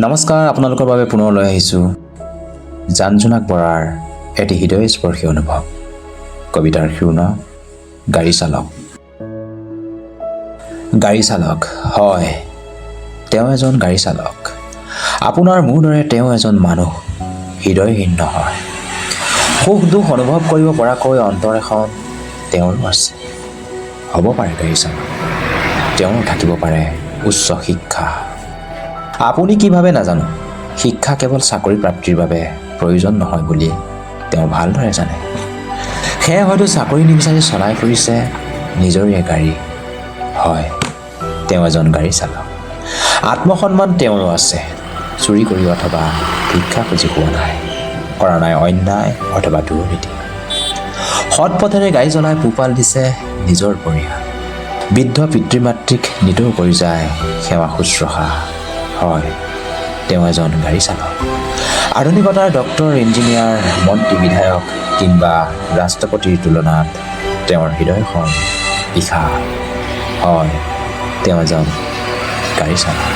নমস্কাৰ, আপোনালোকৰ বাবে পুনৰ লৈ আহিছোঁ জানজোনাক বৰাৰ এটি হৃদয়স্পৰ্শী অনুভৱ কবিতাৰ শিৰোনাম গাড়ী চালক। গাড়ী চালক, হয়, তেওঁ এজন গাড়ী চালক। আপোনাৰ মোৰ দৰে তেওঁ এজন মানুহ, হৃদয়হীন নহয়। সুখ দুখ অনুভৱ কৰিব পৰাকৈ অন্তৰ এখন তেওঁৰো আছে। হ'ব পাৰে গাড়ী চালক, তেওঁৰ থাকিব পাৰে উচ্চ শিক্ষা। আপুনি কি ভাবে নাজানো, শিক্ষা কেৱল চাকৰি প্ৰাপ্তিৰ বাবে প্ৰয়োজন নহয় বুলি তেওঁ ভালদৰে জানে। সেয়ে হয়তো চাকৰি নিবিচাৰি চলাই ফুৰিছে নিজৰে গাড়ী। হয়, তেওঁ এজন গাড়ী চালক। আত্মসন্মান তেওঁৰো আছে। চুৰি কৰি অথবা ভিক্ষা খুজি খোৱা নাই, কৰা নাই অন্যায় অথবা দুৰ্নীতি। সৎ পথেৰে গাড়ী চলাই পোহপাল দিছে নিজৰ পৰিয়াল। বৃদ্ধ পিতৃ মাতৃক নিতৌ কৰি যায় সেৱা শুশ্ৰূষা। হয়, তেওঁ এজন গাড়ী চালক। আধুনিকতাৰ ডক্তৰ, ইঞ্জিনিয়াৰ, মন্ত্ৰী, বিধায়ক কিংবা ৰাষ্ট্ৰপতিৰ তুলনাত তেওঁৰ হৃদয়খন বিশাল। হয়, তেওঁ এজন গাড়ী চালক।